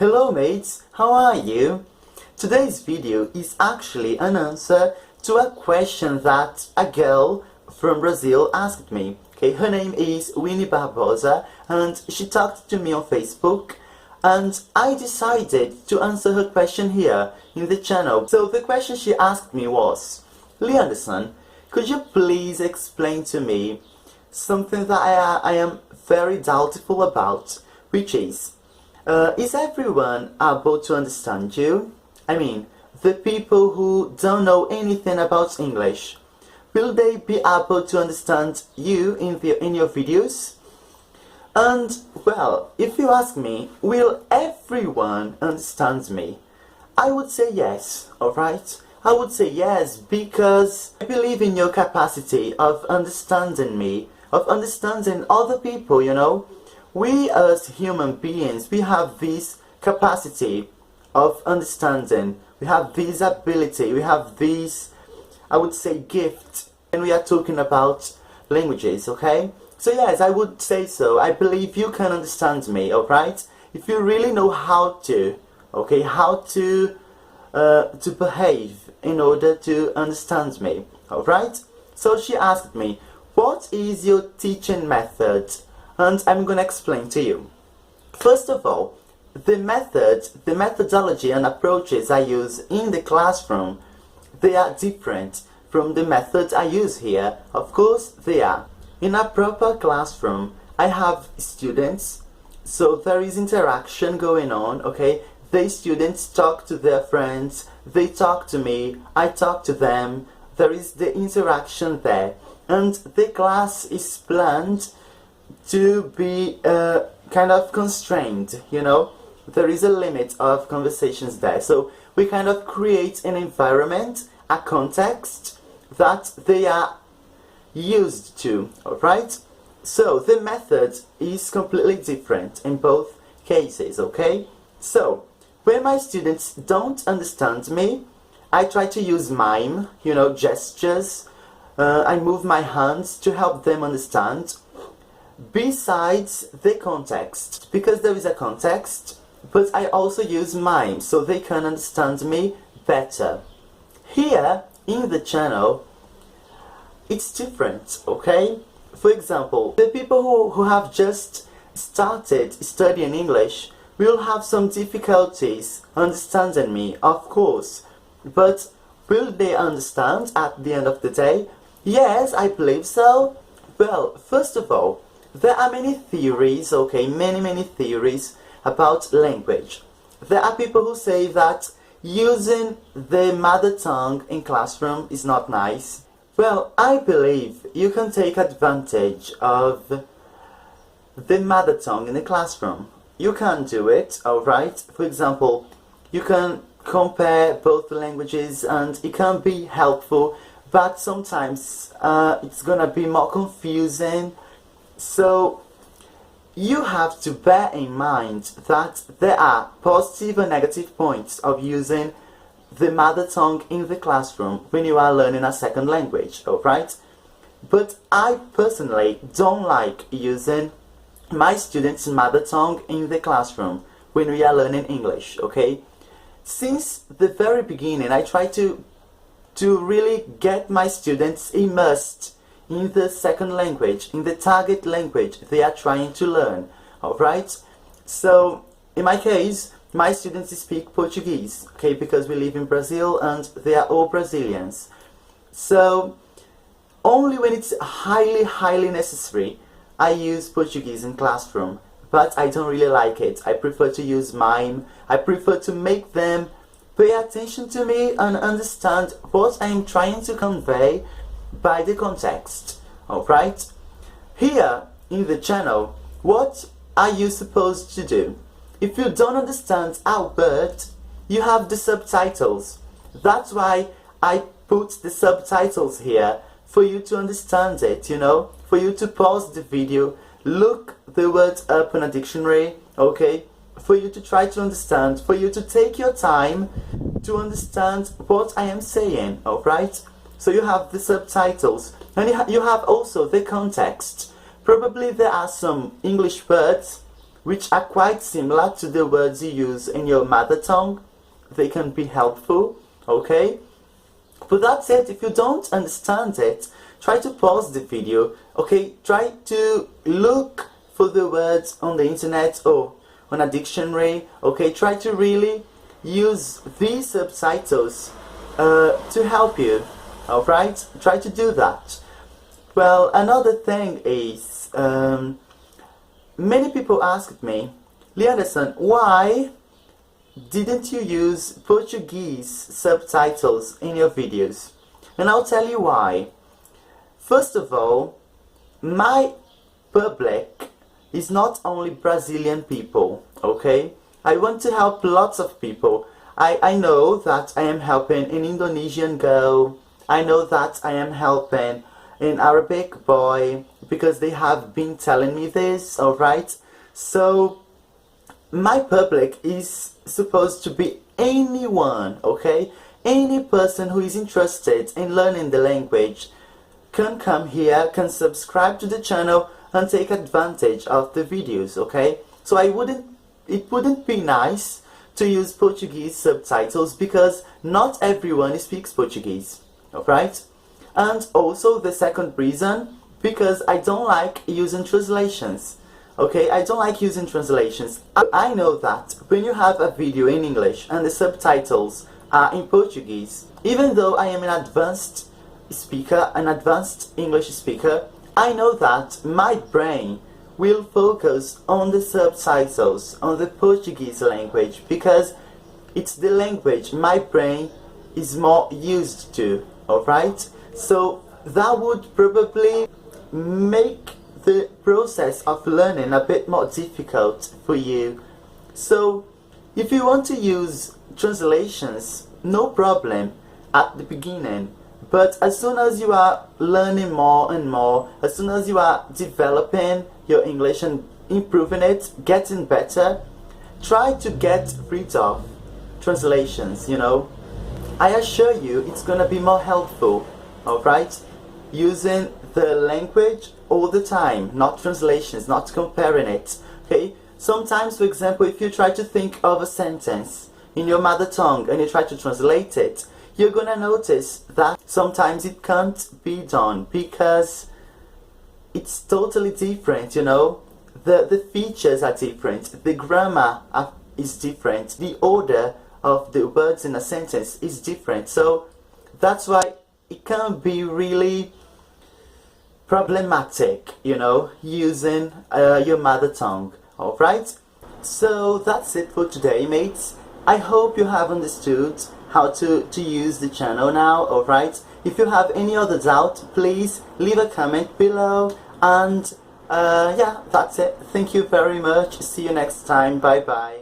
Hello mates, how are you? Today's video is actually an answer to a question that a girl from Brazil asked me. Okay, her name is Winnie Barbosa and she talked to me on Facebook and I decided to answer her question here in the channel. So the question she asked me was, Lianderson, could you please explain to me something that I am very doubtful about, which is everyone able to understand you? I mean, the people who don't know anything about English, will they be able to understand you in your videos? And, well, if you ask me, will everyone understand me? I would say yes, alright? I would say yes, because I believe in your capacity of understanding me, of understanding other people, you know? We as human beings, we have this capacity of understanding. We have this ability, we have this, I would say, gift when we are talking about languages, okay? So yes, I would say so. I believe you can understand me, alright? If you really know how to, okay, how to behave in order to understand me, alright? So she asked me, what is your teaching method? And I'm gonna explain to you. First of all, the methodology and approaches I use in the classroom, they are different from the methods I use here. Of course, they are. In a proper classroom, I have students, so there is interaction going on, okay? The students talk to their friends, they talk to me, I talk to them, there is the interaction there. And the class is planned to be kind of constrained, you know? There is a limit of conversations there. So we kind of create an environment, a context that they are used to, alright? So the method is completely different in both cases, okay? So when my students don't understand me, I try to use mime, you know, gestures. I move my hands to help them understand. Besides the context, because there is a context, but I also use mime so they can understand me better. Here in the channel, it's different, okay? For example, the people who have just started studying English will have some difficulties understanding me, of course. But will they understand at the end of the day? Yes, I believe so. Well, first of all, there are many theories, okay, many theories about language. There are people who say that using the mother tongue in classroom is not nice. Well, I believe you can take advantage of the mother tongue in the classroom. You can do it, alright? For example, you can compare both languages and it can be helpful, but sometimes it's gonna be more confusing. So you have to bear in mind that there are positive and negative points of using the mother tongue in the classroom when you are learning a second language, alright? But I personally don't like using my students' mother tongue in the classroom when we are learning English, okay? Since the very beginning, I try to really get my students immersed in the second language, in the target language they are trying to learn, alright? So, in my case, my students speak Portuguese, okay, because we live in Brazil and they are all Brazilians. So, only when it's highly necessary, I use Portuguese in classroom, but I don't really like it. I prefer to use mime. I prefer to make them pay attention to me and understand what I am trying to convey by the context, alright? Here in the channel, what are you supposed to do? If you don't understand our word, you have the subtitles. That's why I put the subtitles here, for you to understand it, you know? For you to pause the video, look the words up in a dictionary, okay? For you to try to understand, for you to take your time to understand what I am saying, alright? So you have the subtitles, and you have also the context. Probably there are some English words which are quite similar to the words you use in your mother tongue. They can be helpful, okay? But that's it. If you don't understand it, try to pause the video, okay? Try to look for the words on the internet or on a dictionary, okay? Try to really use these subtitles to help you, alright? Try to do that. Well, another thing is, many people asked me, Lianderson, why didn't you use Portuguese subtitles in your videos? And I'll tell you why. First of all, my public is not only Brazilian people, okay? I want to help lots of people. I know that I am helping an Indonesian girl. I know that I am helping an Arabic boy because they have been telling me this, alright? So, my public is supposed to be anyone, okay? Any person who is interested in learning the language can come here, can subscribe to the channel and take advantage of the videos, okay? So it wouldn't be nice to use Portuguese subtitles because not everyone speaks Portuguese, alright? And also the second reason, because I don't like using translations. Okay, I don't like using translations. I know that when you have a video in English and the subtitles are in Portuguese, even though I am an advanced speaker, an advanced English speaker, I know that my brain will focus on the subtitles, on the Portuguese language, because it's the language my brain is more used to, alright? So that would probably make the process of learning a bit more difficult for you. So if you want to use translations, no problem at the beginning, but as soon as you are learning more and more, as soon as you are developing your English and improving it, getting better, try to get rid of translations, you know. I assure you it's gonna be more helpful, alright? Using the language all the time, not translations, not comparing it, okay? Sometimes, for example, if you try to think of a sentence in your mother tongue and you try to translate it, you're gonna notice that sometimes it can't be done because it's totally different, you know? The features are different, the grammar is different, the order of the words in a sentence is different. So that's why it can be really problematic, you know, using your mother tongue, alright? So that's it for today, mates. I hope you have understood how to use the channel now, alright? If you have any other doubt, please leave a comment below, and yeah, that's it. Thank you very much. See you next time. Bye bye.